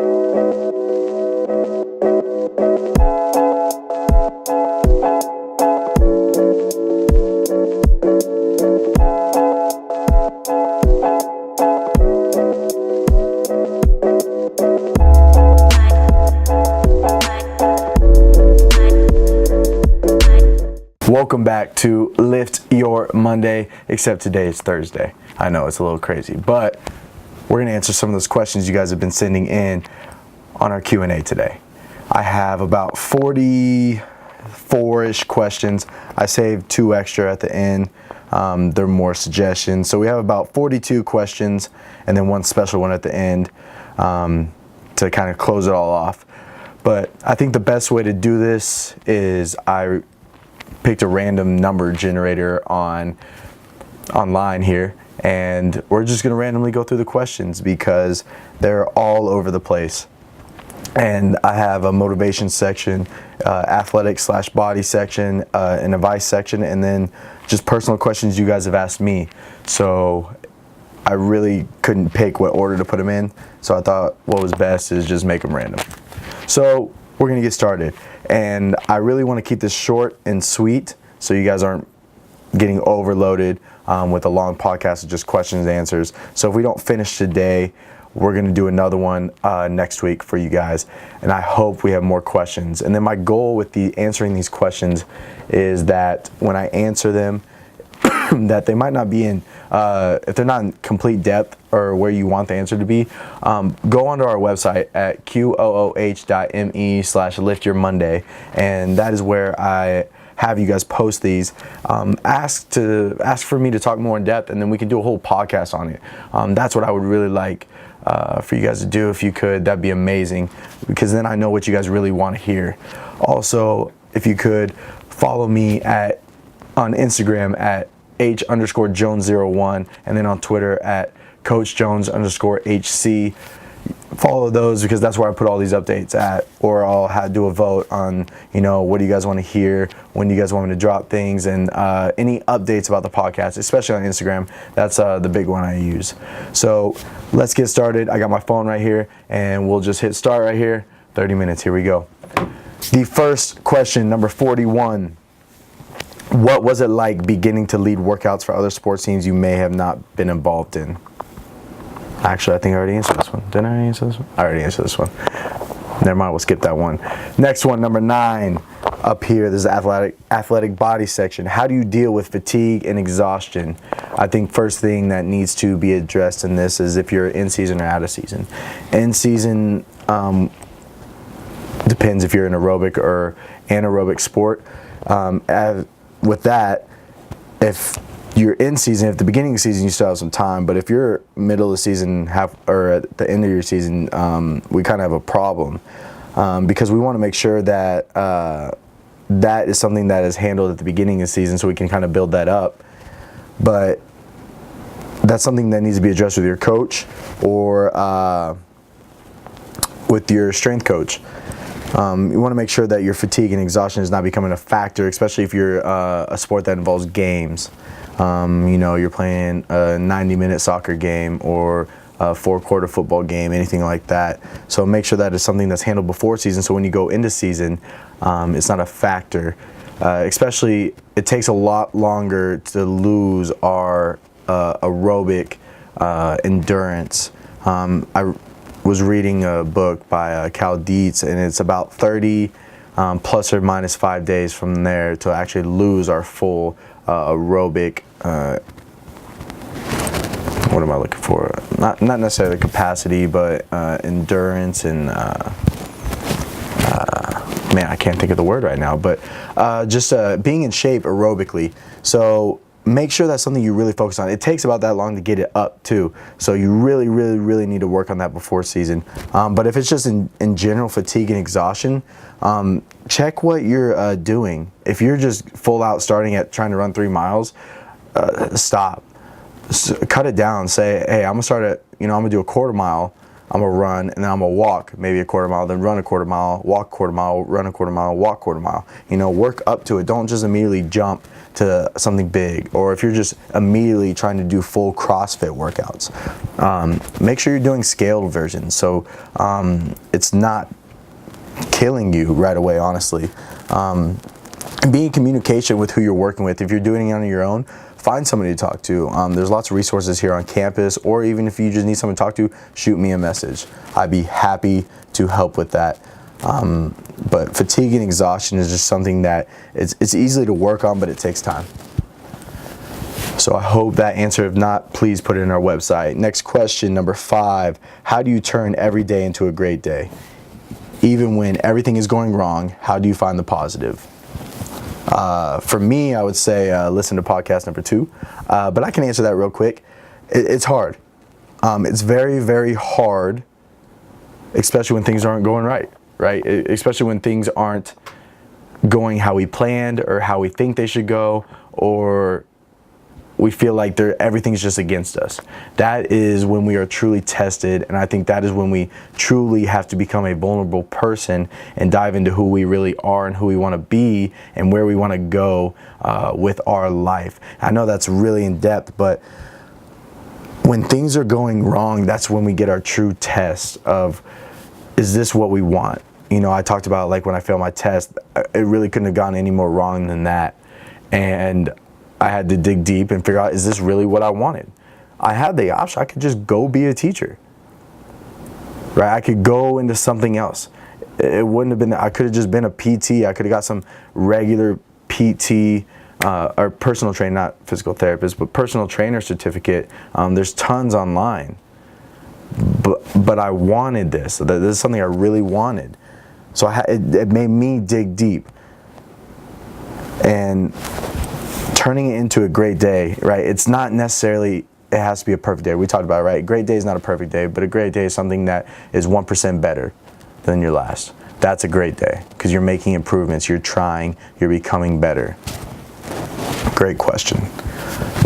Welcome back to Lift Your Monday, except today is Thursday. I know it's a little crazy, but we're going to answer some of those questions you guys have been sending in on our Q&A today. I have about 44-ish questions. I saved 2 extra at the end. They're more suggestions. So we have about 42 questions and then 1 special one at the end to kind of close it all off. But I think the best way to do this is I picked a random number generator online here, and we're just going to randomly go through the questions because they're all over the place. And I have a motivation section, athletic/body section, an advice section, and then just personal questions you guys have asked me. So I really couldn't pick what order to put them in, so I thought what was best is just make them random. So we're going to get started, and I really want to keep this short and sweet so you guys aren't getting overloaded with a long podcast of just questions and answers. So if we don't finish today, we're going to do another one next week for you guys, and I hope we have more questions. And then my goal with answering these questions is that when I answer them, that they might not be in, if they're not in complete depth or where you want the answer to be, go onto our website at qooh.me/liftyourmonday, and that is where I have you guys post these. Ask for me to talk more in depth, and then we can do a whole podcast on it. That's what I would really like for you guys to do. If you could, that'd be amazing, because then I know what you guys really want to hear. Also, if you could follow me on Instagram at H_Jones01, and then on Twitter at CoachJones_HC. Follow those because that's where I put all these updates at, or I'll do a vote on, what do you guys want to hear, when do you guys want me to drop things, and any updates about the podcast, especially on Instagram. That's the big one I use. So let's get started. I got my phone right here, and we'll just hit start right here. 30 minutes, here we go. The first question, number 41. What was it like beginning to lead workouts for other sports teams you may have not been involved in? Actually, I think I already answered this one. Didn't I already answer this one? I already answered this one. Never mind, we'll skip that one. Next one, number 9, up here, this is athletic body section. How do you deal with fatigue and exhaustion? I think first thing that needs to be addressed in this is if you're in season or out of season. In season depends if you're an aerobic or anaerobic sport. With that, if you're in season, at the beginning of the season, you still have some time, but if you're middle of the season, or at the end of your season, we kind of have a problem because we want to make sure that that is something that is handled at the beginning of the season so we can kind of build that up. But that's something that needs to be addressed with your coach or with your strength coach. You want to make sure that your fatigue and exhaustion is not becoming a factor, especially if you're a sport that involves games. You're playing a 90-minute soccer game or a 4-quarter football game, anything like that. So make sure that is something that's handled before season, so when you go into season, it's not a factor. Especially, it takes a lot longer to lose our aerobic endurance. I was reading a book by Cal Dietz, and it's about 30 plus or minus 5 days from there to actually lose our full aerobic, what am I looking for? Not necessarily capacity, but endurance and, man, I can't think of the word right now, but just being in shape aerobically. So make sure that's something you really focus on. It takes about that long to get it up too, so you really, really, really need to work on that before season. But if it's just in general fatigue and exhaustion, check what you're doing. If you're just full out starting at trying to run 3 miles, stop. Cut it down. Say, hey, I'm gonna start at, I'm gonna do a quarter mile I'm gonna run, and then I'm gonna walk maybe a quarter mile, then run a quarter mile, walk a quarter mile, run a quarter mile, walk a quarter mile. You know, work up to it. Don't just immediately jump to something big. Or if you're just immediately trying to do full CrossFit workouts, make sure you're doing scaled versions. So it's not killing you right away, honestly. And be in communication with who you're working with. If you're doing it on your own, find somebody to talk to. There's lots of resources here on campus, or even if you just need someone to talk to, shoot me a message. I'd be happy to help with that. But fatigue and exhaustion is just something that it's easy to work on, but it takes time. So I hope that answered. If not, please put it in our website. Next question, number 5. How do you turn every day into a great day? Even when everything is going wrong, how do you find the positive? For me, I would say listen to podcast number 2, but I can answer that real quick. It's hard. It's very, very hard, especially when things aren't going right? Especially when things aren't going how we planned or how we think they should go, or we feel like everything's just against us. That is when we are truly tested, and I think that is when we truly have to become a vulnerable person and dive into who we really are and who we want to be and where we want to go with our life. I know that's really in depth, but when things are going wrong, that's when we get our true test of, is this what we want? You know, I talked about like when I failed my test, it really couldn't have gone any more wrong than that. And I had to dig deep and figure out, is this really what I wanted? I had the option. I could just go be a teacher, right? I could go into something else. It wouldn't have been, I could have just been a PT. I could have got some regular PT or personal trainer, not physical therapist, but personal trainer certificate. There's tons online. But I wanted this. This is something I really wanted. So it made me dig deep. And turning it into a great day, right? It's not necessarily, it has to be a perfect day. We talked about it, right? Great day is not a perfect day, but a great day is something that is 1% better than your last. That's a great day because you're making improvements, you're trying, you're becoming better. Great question.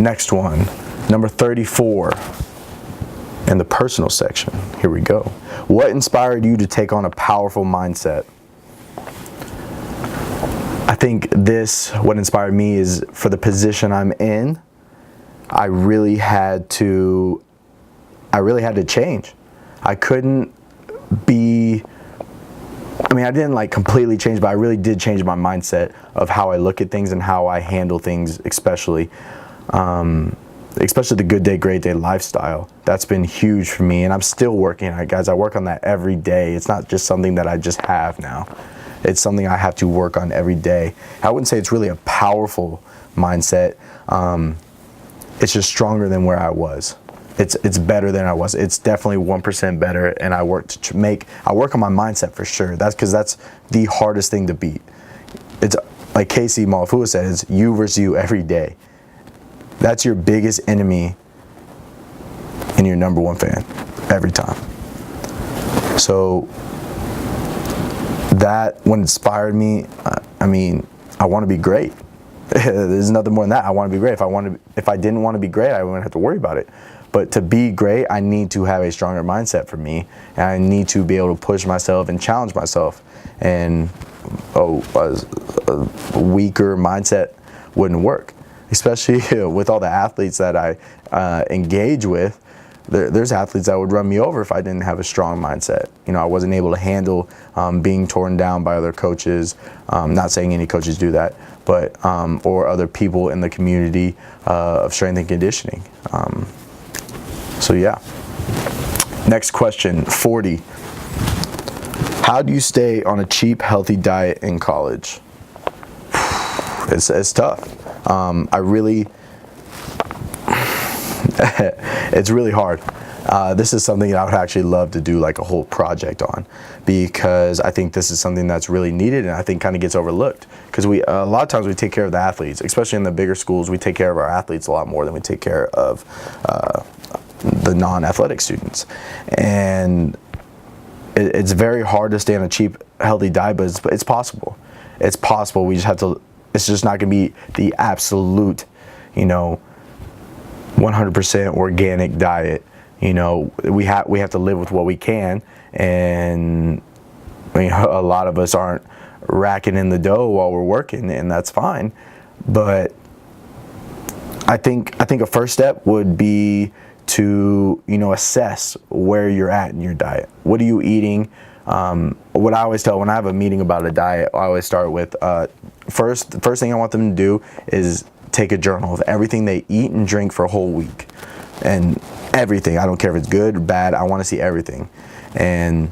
Next one, number 34 in the personal section. Here we go. What inspired you to take on a powerful mindset? I think what inspired me is for the position I'm in, I really had to change. I couldn't be, I didn't like completely change, but I really did change my mindset of how I look at things and how I handle things, especially the good day, great day lifestyle. That's been huge for me, and I'm still working on it, guys. I work on that every day. It's not just something that I just have now. It's something I have to work on every day. I wouldn't say it's really a powerful mindset. It's just stronger than where I was. It's better than I was. It's definitely 1% better, and I work on my mindset for sure. That's because that's the hardest thing to beat. It's like Casey Malafua says, you versus you every day. That's your biggest enemy and your number one fan every time. So that what inspired me, I want to be great. There's nothing more than that. I want to be great. If I didn't want to be great, I wouldn't have to worry about it. But to be great, I need to have a stronger mindset for me, and I need to be able to push myself and challenge myself. And a weaker mindset wouldn't work, especially with all the athletes that I engage with. There's athletes that would run me over if I didn't have a strong mindset. I wasn't able to handle being torn down by other coaches. Not saying any coaches do that, but or other people in the community of strength and conditioning. So yeah. Next question, 40. How do you stay on a cheap, healthy diet in college? It's tough. It's really hard. This is something that I would actually love to do like a whole project on, because I think this is something that's really needed and I think kind of gets overlooked, because a lot of times we take care of the athletes, especially in the bigger schools. We take care of our athletes a lot more than we take care of the non-athletic students, and it's very hard to stay on a cheap, healthy diet, but it's possible. It's possible. We just have to. It's just not going to be the absolute, 100% organic diet. we have to live with what we can, and a lot of us aren't racking in the dough while we're working, and that's fine. But I think a first step would be to assess where you're at in your diet. What are you eating? What I always tell when I have a meeting about a diet, I always start with the first thing I want them to do is take a journal of everything they eat and drink for a whole week, and everything. I don't care if it's good or bad. I want to see everything, and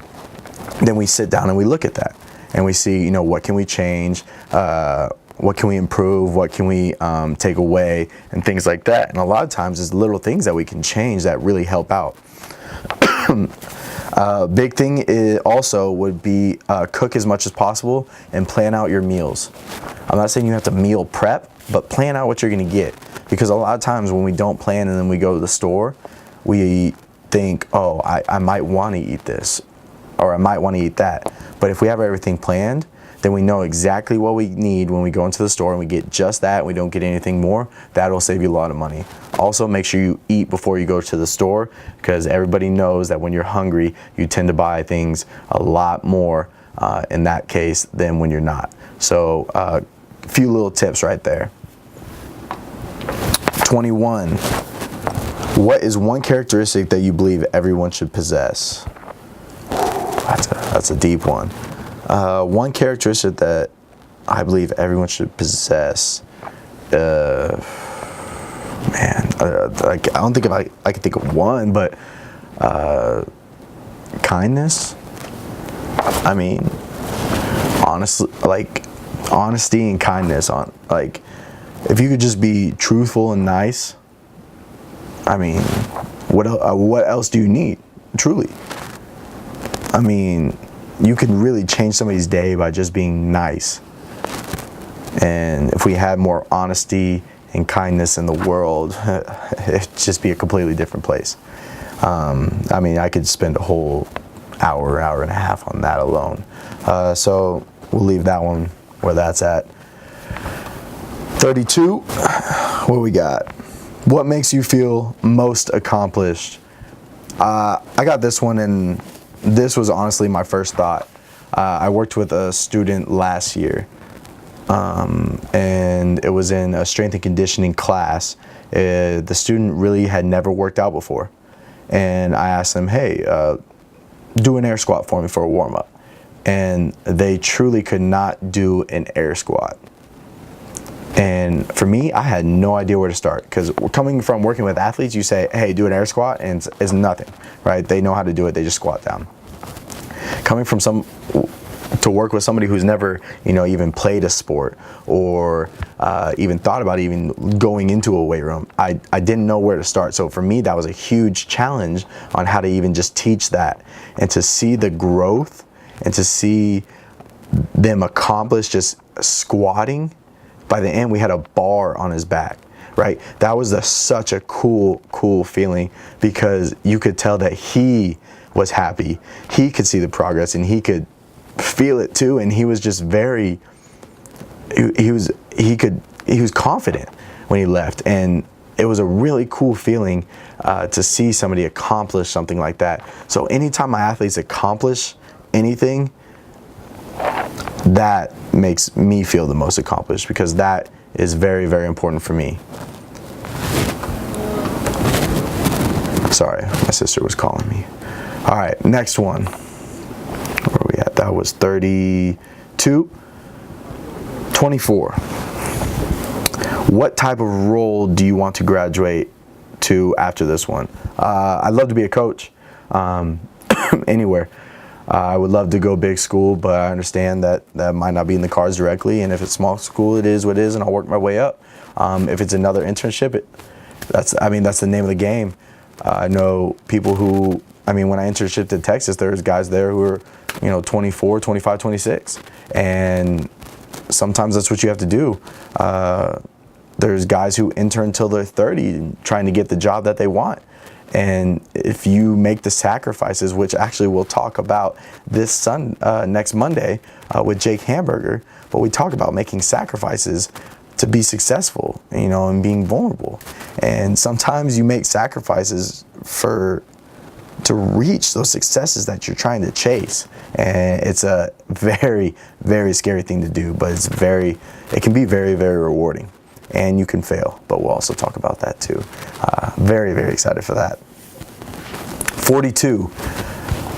then we sit down and we look at that and we see what can we change, what can we improve, what can we take away, and things like that. And a lot of times it's little things that we can change that really help out. Big thing also would be cook as much as possible and plan out your meals. I'm not saying you have to meal prep, but plan out what you're going to get, because a lot of times when we don't plan and then we go to the store, we think, oh, I might want to eat this, or I might want to eat that. But if we have everything planned, then we know exactly what we need when we go into the store and we get just that, and we don't get anything more. That'll save you a lot of money. Also, make sure you eat before you go to the store, because everybody knows that when you're hungry, you tend to buy things a lot more in that case than when you're not. So a few little tips right there. 21. What is one characteristic that you believe everyone should possess? That's a deep one. One characteristic that I believe everyone should possess, I don't think I can think of one, but kindness. I mean, honestly, honesty and kindness. If you could just be truthful and nice, I mean, what else do you need? Truly. I mean, you can really change somebody's day by just being nice. And if we had more honesty and kindness in the world, it'd just be a completely different place. I mean, I could spend a whole hour and a half on that alone. So we'll leave that one where that's at. 32, what we got? What makes you feel most accomplished? I got this one, and this was honestly my first thought. I worked with a student last year, and it was in a strength and conditioning class. The student really had never worked out before, and I asked them, hey, do an air squat for me for a warm-up. And they truly could not do an air squat. And for me, I had no idea where to start, because coming from working with athletes, you say, hey, do an air squat, and it's nothing, right? They know how to do it. They just squat down. Coming from to work with somebody who's never, even played a sport, or even thought about even going into a weight room, I didn't know where to start. So for me, that was a huge challenge on how to even just teach that, and to see the growth and to see them accomplish just squatting. By the end, we had a bar on his back, right? That was such a cool feeling, because you could tell that he was happy. He could see the progress, and he could feel it too. And he was just he was confident when he left. And it was a really cool feeling to see somebody accomplish something like that. So anytime my athletes accomplish anything, that makes me feel the most accomplished, because that is very, very important for me. Sorry, my sister was calling me. All right, next one. Where are we at? That was 32. 24. What type of role do you want to graduate to after this one? I'd love to be a coach anywhere. I would love to go big school, but I understand that might not be in the cards directly. And if it's small school, it is what it is, and I'll work my way up. If it's another internship, that's the name of the game. I know people who, when I internshiped in Texas, there's guys there who are, 24, 25, 26. And sometimes that's what you have to do. There's guys who intern until they're 30 trying to get the job that they want. And if you make the sacrifices, which actually we'll talk about next Monday with Jake Hamburger, but we talk about making sacrifices to be successful, and being vulnerable. And sometimes you make sacrifices for to reach those successes that you're trying to chase. And it's a very, very scary thing to do, but it can be very, very rewarding. And you can fail, but we'll also talk about that too. Very, very excited for that. 42.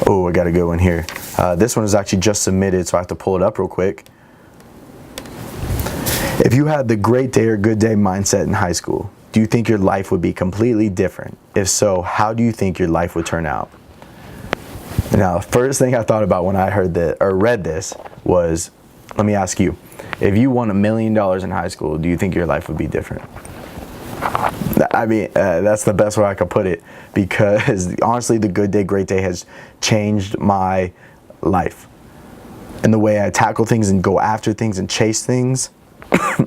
Oh, I got a good one here. This one is actually just submitted, so I have to pull it up real quick. If you had the great day or good day mindset in high school, do you think your life would be completely different? If so, how do you think your life would turn out? Now, the first thing I thought about when I heard that or read this was, let me ask you, if you won $1 million in high school, do you think your life would be different? I mean, that's the best way I could put it, because honestly, the good day, great day has changed my life. And the way I tackle things and go after things and chase things,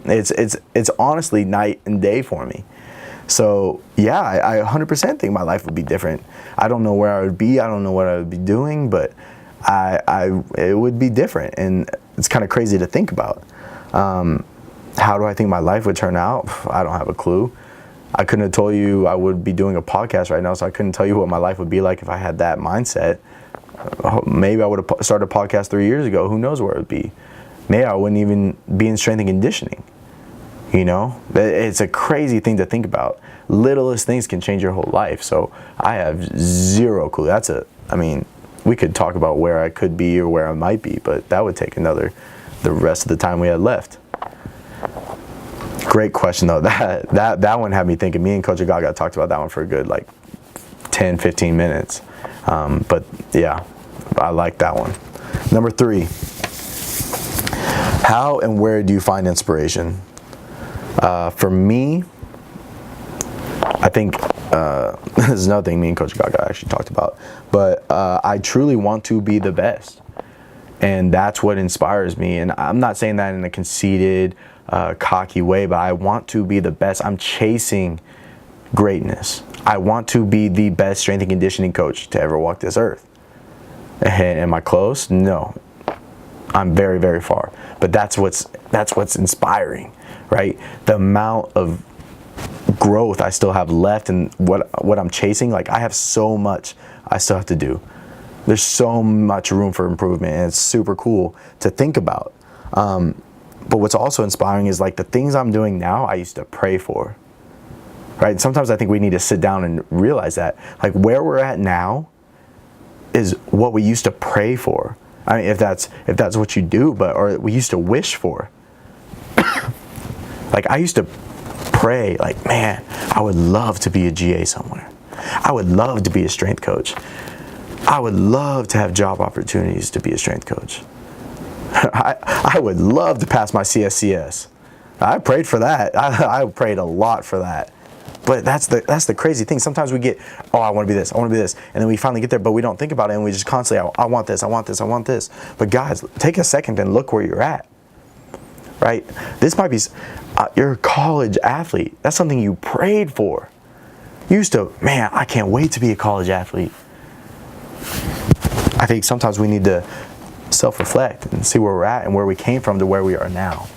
it's honestly night and day for me. So yeah, I 100% think my life would be different. I don't know where I would be. I don't know what I would be doing, but it would be different. And it's kind of crazy to think about. How do I think my life would turn out? I don't have a clue. I couldn't have told you I would be doing a podcast right now, so I couldn't tell you what my life would be like if I had that mindset. Maybe I would have started a podcast 3 years ago. Who knows where it would be? Maybe I wouldn't even be in strength and conditioning. You know, it's a crazy thing to think about. Littlest things can change your whole life. So I have zero clue. I mean, we could talk about where I could be or where I might be, but that would take the rest of the time we had left. Great question though. That one had me thinking. Me and Coach Agaga talked about that one for a good 10, 15 minutes. But yeah, I like that one. Number 3. How and where do you find inspiration? For me, I think this is another thing me and Coach Gaga actually talked about, but I truly want to be the best, and that's what inspires me. And I'm not saying that in a conceited, cocky way, but I want to be the best. I'm chasing greatness. I want to be the best strength and conditioning coach to ever walk this earth. And am I close? No, I'm very, very far. But that's what's inspiring, right? The amount of growth I still have left and what I'm chasing. I have so much I still have to do. There's so much room for improvement, and it's super cool to think about. But what's also inspiring is the things I'm doing now, I used to pray for, right? Sometimes I think we need to sit down and realize that, where we're at now is what we used to pray for. I mean, if that's what you do, or we used to wish for. I used to pray, man, I would love to be a GA somewhere. I would love to be a strength coach. I would love to have job opportunities to be a strength coach. I would love to pass my CSCS. I prayed for that. I prayed a lot for that. But that's the crazy thing. Sometimes we get, I want to be this, I want to be this. And then we finally get there, but we don't think about it, and we just constantly, I want this, I want this, I want this. But guys, take a second and look where you're at, right? This might be, you're a college athlete. That's something you prayed for. You used to, man, I can't wait to be a college athlete. I think sometimes we need to self-reflect and see where we're at and where we came from to where we are now.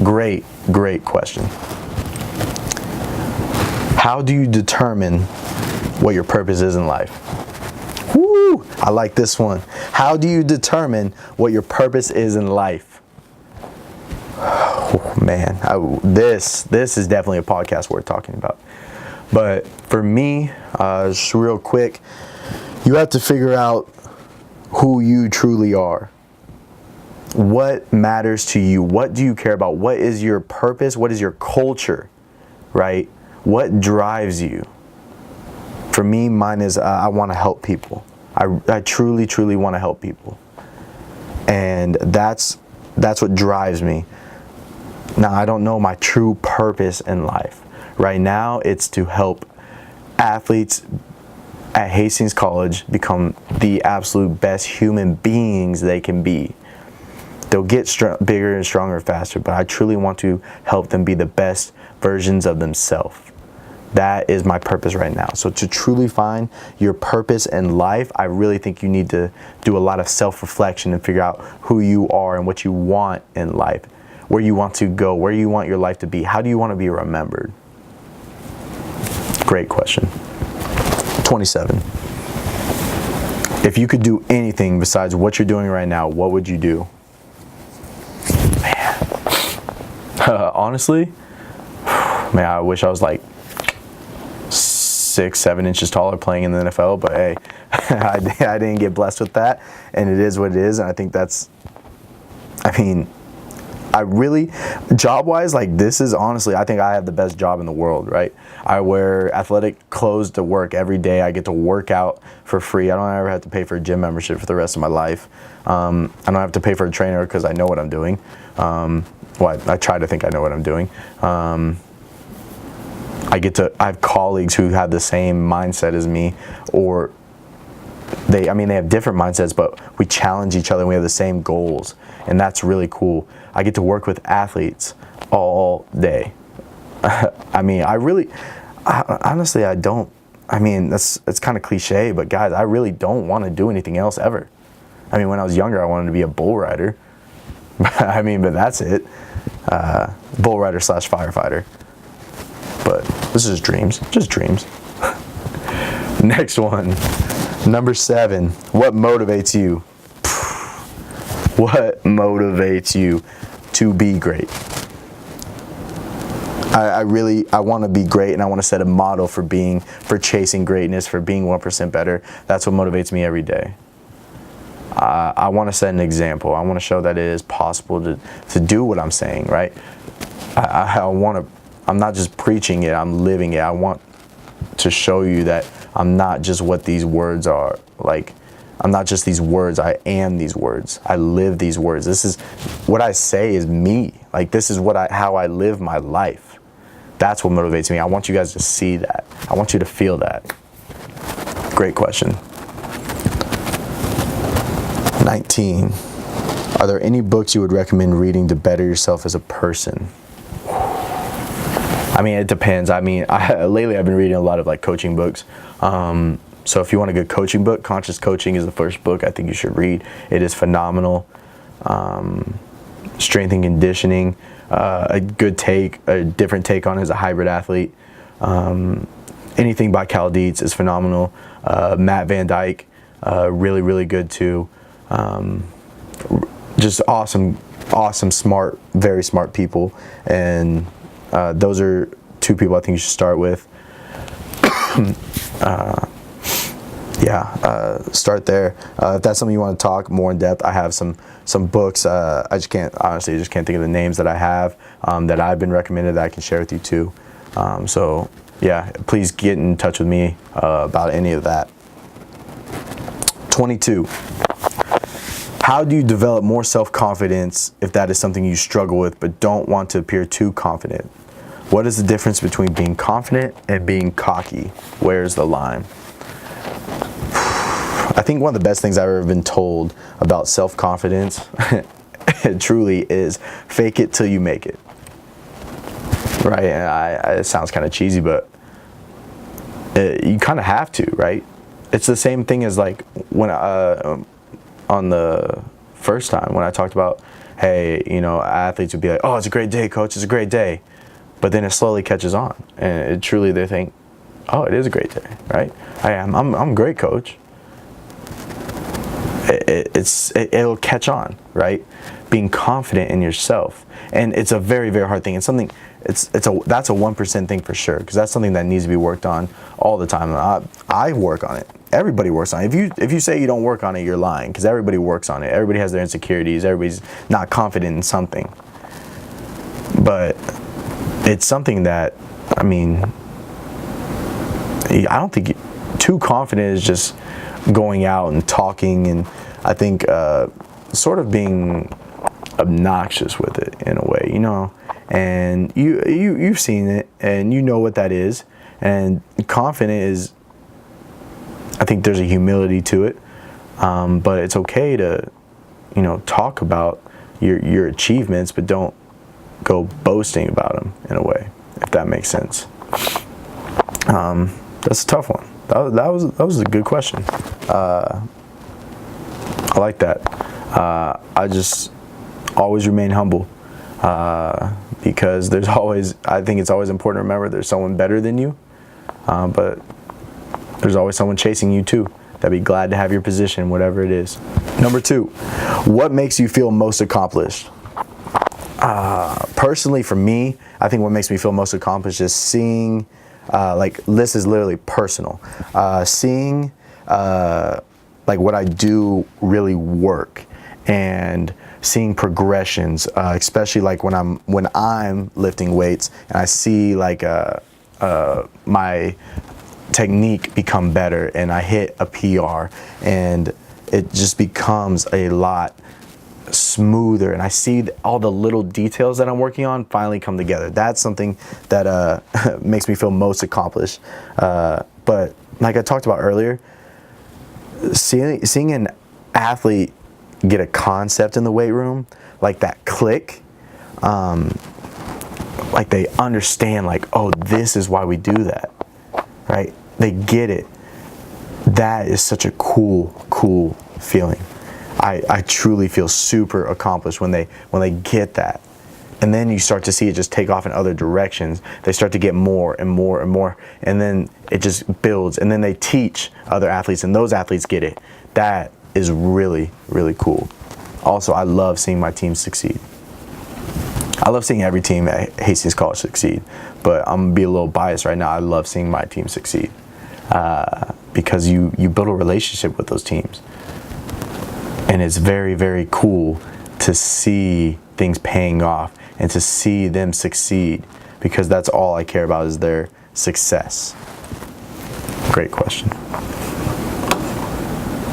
Great, great question. How do you determine what your purpose is in life? Woo! I like this one. How do you determine what your purpose is in life? Oh, man, this is definitely a podcast worth talking about. But for me, just real quick, you have to figure out who you truly are. What matters to you? What do you care about? What is your purpose? What is your culture, right? What drives you? For me, mine is I want to help people. I truly, truly want to help people. And that's what drives me. Now, I don't know my true purpose in life. Right now, it's to help athletes at Hastings College become the absolute best human beings they can be. They'll get bigger and stronger faster, but I truly want to help them be the best versions of themselves. That is my purpose right now. So to truly find your purpose in life, I really think you need to do a lot of self-reflection and figure out who you are and what you want in life, where you want to go, where you want your life to be. How do you want to be remembered? Great question. 27. If you could do anything besides what you're doing right now, what would you do? Man. Honestly, man, I wish I was like 6-7 inches taller playing in the NFL, but hey, I didn't get blessed with that, and it is what it is. And I think that's, I mean, I really, job-wise, like, this is honestly, I think I have the best job in the world, right? I wear athletic clothes to work every day. I get to work out for free. I don't ever have to pay for a gym membership for the rest of my life. I don't have to pay for a trainer because I know what I'm doing. Well, I try to think I know what I'm doing. I have colleagues who have the same mindset as me, or they have different mindsets, but we challenge each other and we have the same goals, and that's really cool. I get to work with athletes all day. I mean, honestly, it's kind of cliche, but guys, I really don't want to do anything else ever. I mean, when I was younger, I wanted to be a bull rider. I mean, but that's it. Bull rider / firefighter. But this is just dreams. Next one, number 7. What motivates you? What motivates you to be great? I want to be great, and I want to set a model for chasing greatness, for being 1% better. That's what motivates me every day. I want to set an example. I want to show that it is possible to do what I'm saying, right? I'm not just preaching it, I'm living it. I want to show you that I'm not just what these words are. Like, I'm not just these words, I am these words. I live these words. This is what I say is me. Like, this is how I live my life. That's what motivates me. I want you guys to see that. I want you to feel that. Great question. 19. Are there any books you would recommend reading to better yourself as a person? I mean, it depends. I mean, lately I've been reading a lot of like coaching books. So if you want a good coaching book, Conscious Coaching is the first book I think you should read. It is phenomenal. Strength and conditioning, a different take on it as a hybrid athlete. Anything by Cal Dietz is phenomenal. Matt Van Dyke, really, really good too. Just awesome, smart, very smart people. And those are 2 people I think you should start with. Start there. If that's something you want to talk more in depth, I have some books. I just can't think of the names that I have that I've been recommended that I can share with you too. So yeah, please get in touch with me about any of that. 22. How do you develop more self-confidence if that is something you struggle with but don't want to appear too confident? What is the difference between being confident and being cocky? Where's the line? I think one of the best things I've ever been told about self-confidence it truly is fake it till you make it. Right? And it sounds kind of cheesy, but you kind of have to, right? It's the same thing as like when on the first time when I talked about, hey, athletes would be like, oh, it's a great day, coach, it's a great day. But then it slowly catches on, and truly they think, oh, it is a great day, right? I'm great, coach. It'll catch on, right? Being confident in yourself, and it's a very, very hard thing. It's something. That's a 1% thing for sure, because that's something that needs to be worked on all the time. I work on it. Everybody works on it. If you say you don't work on it, you're lying, because everybody works on it. Everybody has their insecurities. Everybody's not confident in something, but it's something that, I mean, I don't think too confident is just going out and talking, and I think sort of being obnoxious with it in a way, and you've seen it and you know what that is. And confident is, I think there's a humility to it, but it's okay to talk about your achievements, but don't go boasting about them in a way, if that makes sense. That's a tough one. That was a good question. I like that. I just always remain humble, because I think it's always important to remember there's someone better than you, but there's always someone chasing you too. They'll be glad to have your position, whatever it is. Number 2, what makes you feel most accomplished? Personally, for me, I think what makes me feel most accomplished is seeing, like, this is literally personal, seeing like what I do really work, and seeing progressions, especially like when I'm lifting weights and I see like my technique become better and I hit a PR and it just becomes a lot smoother, and I see all the little details that I'm working on finally come together. That's something that makes me feel most accomplished. But like I talked about earlier, seeing an athlete get a concept in the weight room, like that click, like they understand, like, oh, this is why we do that, right? They get it. That is such a cool feeling. I truly feel super accomplished when they get that. And then you start to see it just take off in other directions. They start to get more and more and more, and then it just builds, and then they teach other athletes, and those athletes get it. That is really cool. Also, I love seeing my team succeed. I love seeing every team at Hastings College succeed, but I'm gonna be a little biased right now. I love seeing my team succeed because you build a relationship with those teams, and it's very cool to see things paying off and to see them succeed, because that's all I care about is their success. Great question.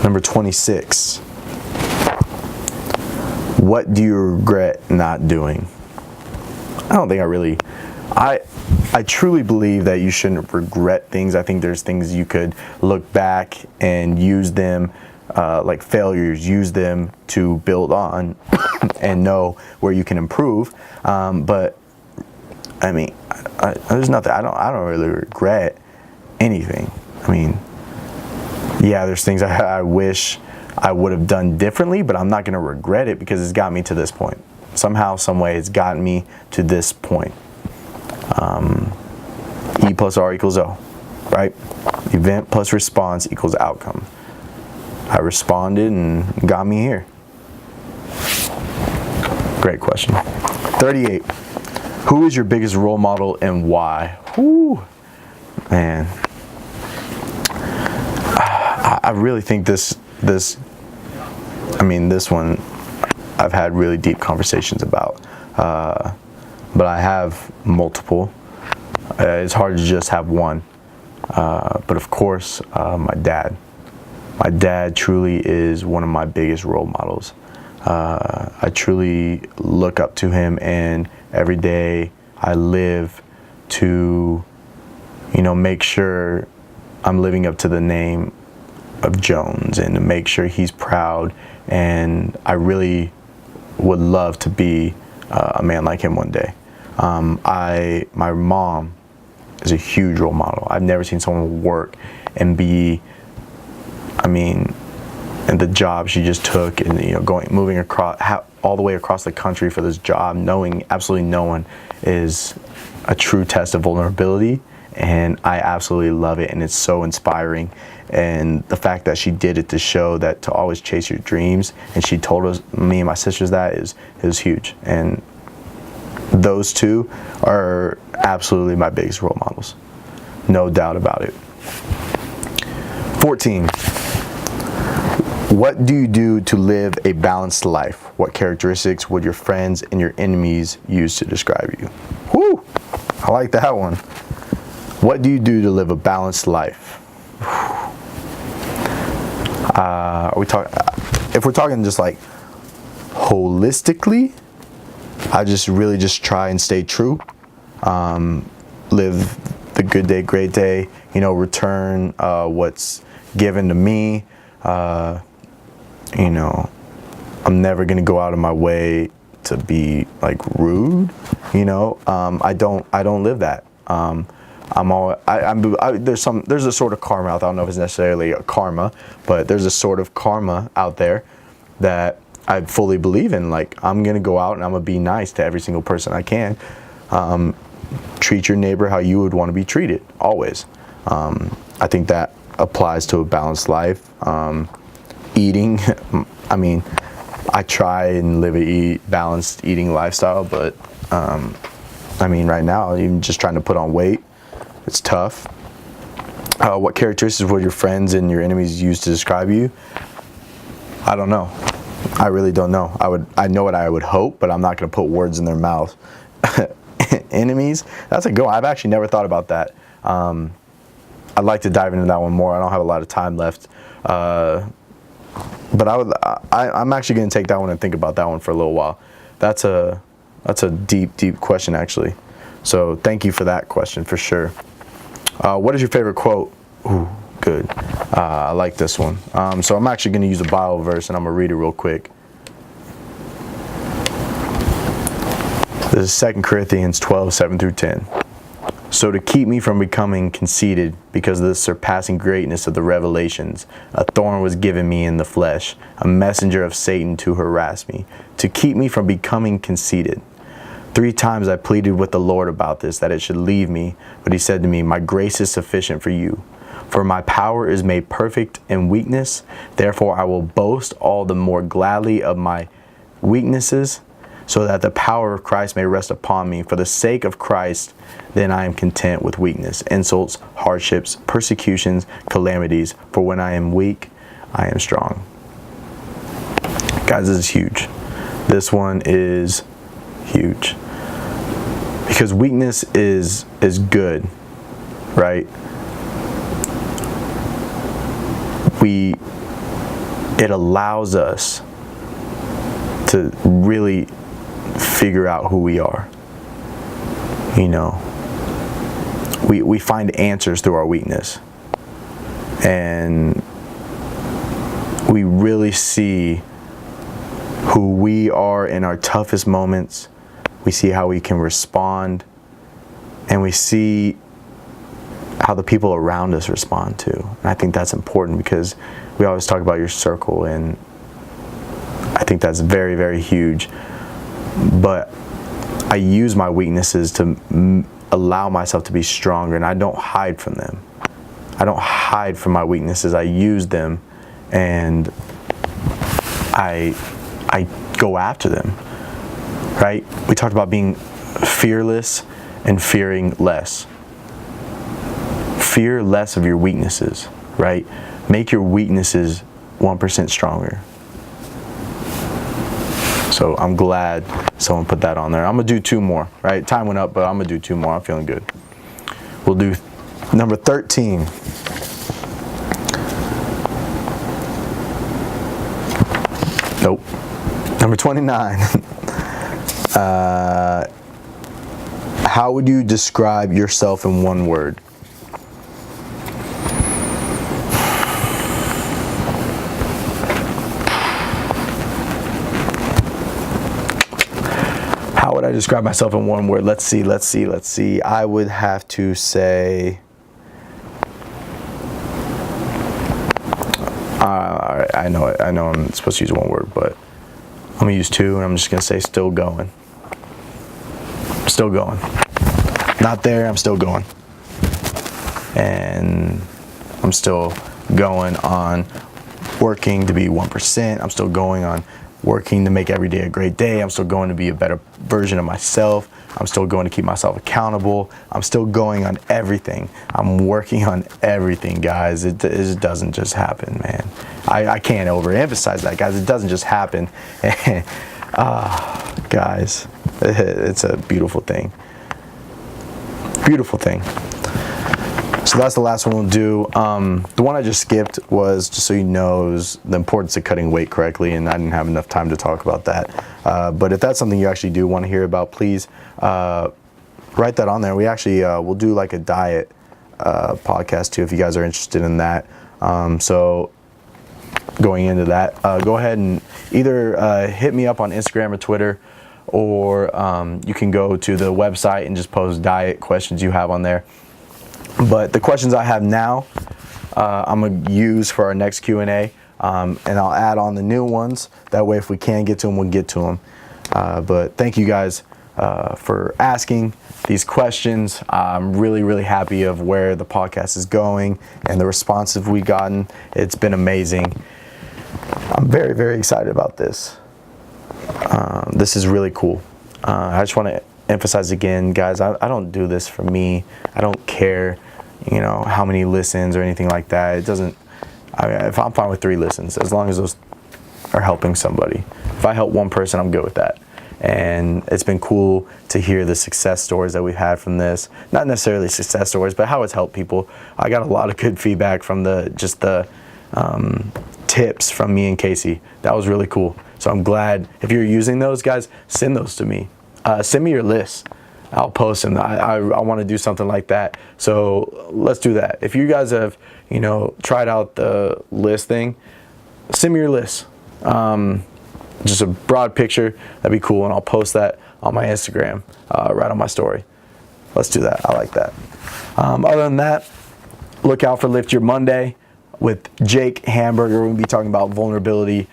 Number 26. What do you regret not doing? I don't think I truly believe that you shouldn't regret things. I think there's things you could look back and use them, like failures, use them to build on and know where you can improve. But I mean, there's nothing, I don't really regret anything. I mean, yeah, there's things I wish I would have done differently, but I'm not going to regret it because it's got me to this point. Somehow, some way, it's gotten me to this point. E plus R equals O, right? Event plus response equals outcome. I responded and got me here. Great question. 38. Who is your biggest role model and why? Whew, man. I really think this one I've had really deep conversations about, but I have multiple. It's hard to just have one, but of course, my dad. My dad truly is one of my biggest role models. I truly look up to him, and every day I live to, make sure I'm living up to the name of Jones and to make sure he's proud. And I really would love to be a man like him one day. My mom is a huge role model. I've never seen someone work and be, and the job she just took, and moving across all the way across the country for this job, knowing absolutely no one, is a true test of vulnerability. And I absolutely love it, and it's so inspiring. And the fact that she did it to show that to always chase your dreams, and she told us, me and my sisters, that is huge. And those two are absolutely my biggest role models, no doubt about it. 14. What do you do to live a balanced life? What characteristics would your friends and your enemies use to describe you? Whew, I like that one. What do you do to live a balanced life? If we're talking just like holistically, I just really try and stay true. Live the good day, great day, return what's given to me. I'm never gonna go out of my way to be like rude. I don't live that. There's a sort of karma out there. I don't know if it's necessarily a karma, but there's a sort of karma out there that I fully believe in. Like, I'm gonna go out and I'm gonna be nice to every single person I can. Treat your neighbor how you would want to be treated, always. I think that applies to a balanced life. Eating, I mean, I try and live a balanced eating lifestyle, but I mean, right now, even just trying to put on weight, it's tough. What characteristics would your friends and your enemies use to describe you? I don't know. I really don't know. I know what I would hope, but I'm not going to put words in their mouth. Enemies? That's a go. I've actually never thought about that. I'd like to dive into that one more. I don't have a lot of time left. But I'm actually going to take that one and think about that one for a little while. That's a deep question, actually. So thank you for that question, for sure. What is your favorite quote? Ooh, good. I like this one. So I'm actually going to use a Bible verse, and I'm going to read it real quick. This is 2 Corinthians 12, 7 through 10. So to keep me from becoming conceited because of the surpassing greatness of the revelations, a thorn was given me in the flesh, a messenger of Satan to harass me, to keep me from becoming conceited. 3 times I pleaded with the Lord about this, that it should leave me, but he said to me, my grace is sufficient for you, for my power is made perfect in weakness. Therefore I will boast all the more gladly of my weaknesses, so that the power of Christ may rest upon me. For the sake of Christ, then I am content with weakness, insults, hardships, persecutions, calamities. For when I am weak, I am strong. Guys, this is huge. This one is huge. Because weakness is good, right? It allows us to really figure out who we are. You know, we find answers through our weakness, and we really see who we are in our toughest moments. We see how we can respond, and we see how the people around us respond too. And I think that's important, because we always talk about your circle, and I think that's very, very huge. But I use my weaknesses to allow myself to be stronger, and I don't hide from them. I don't hide from my weaknesses. I use them, and I go after them, right? We talked about being fearless and fearing less. Fear less of your weaknesses, right? Make your weaknesses 1% stronger. So I'm glad someone put that on there. I'm going to do 2 more, right? Time went up, but I'm going to do 2 more. I'm feeling good. We'll do number 13. Nope. Number 29. How would you describe yourself in 1 word? How would I describe myself in 1 word? Let's see. I would have to say, I know I'm supposed to use 1 word, but I'm gonna use 2, and I'm just gonna say still going. Still going. Not there, I'm still going. And I'm still going on working to be 1%. I'm still going on working to make every day a great day. I'm still going to be a better version of myself. I'm still going to keep myself accountable. I'm still going on everything. I'm working on everything, guys. It doesn't just happen, man. I can't overemphasize that, guys. It doesn't just happen. Guys, it's a beautiful thing. Beautiful thing. So that's the last one we'll do. The one I just skipped was, just so you know, is the importance of cutting weight correctly, and I didn't have enough time to talk about that. But if that's something you actually do want to hear about, please write that on there. We actually we'll do like a diet podcast too, if you guys are interested in that. So going into that, go ahead and either hit me up on Instagram or Twitter, or you can go to the website and just post diet questions you have on there. But the questions I have now, I'm going to use for our next Q&A, and I'll add on the new ones. That way, if we can get to them, we'll get to them. But thank you guys for asking these questions. I'm really, really happy of where the podcast is going and the responses we've gotten. It's been amazing. I'm very, very excited about this. This is really cool. I just want to emphasize again, guys, I don't do this for me. I don't care, how many listens or anything like that. It doesn't, if I'm fine with 3 listens, as long as those are helping somebody. If I help one person, I'm good with that. And it's been cool to hear the success stories that we've had from this. Not necessarily success stories, but how it's helped people. I got a lot of good feedback from the tips from me and Casey. That was really cool. So I'm glad. If you're using those, guys, send those to me. Send me your lists. I'll post them. I want to do something like that. So let's do that. If you guys have, tried out the list thing, send me your list. Just a broad picture, that'd be cool, and I'll post that on my Instagram, right on my story. Let's do that. I like that. Other than that, look out for Lift Your Monday with Jake Hamburger. We're going to be talking about vulnerability,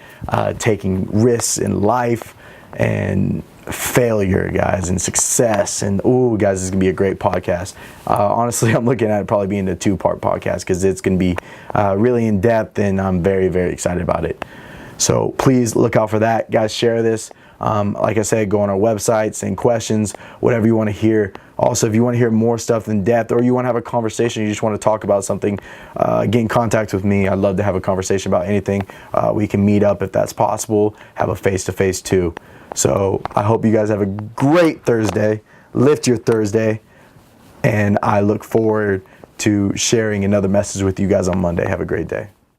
taking risks in life, and failure, guys, and success. And guys, this is gonna be a great podcast. Honestly, I'm looking at it probably being a 2-part podcast because it's gonna be really in depth, and I'm very, very excited about it. So please look out for that, guys. Share this. Like I said, go on our website, send questions, whatever you want to hear. Also, if you want to hear more stuff in depth, or you want to have a conversation, you just want to talk about something, get in contact with me. I'd love to have a conversation about anything. We can meet up if that's possible, have a face-to-face too. So I hope you guys have a great Thursday. Lift your Thursday. And I look forward to sharing another message with you guys on Monday. Have a great day.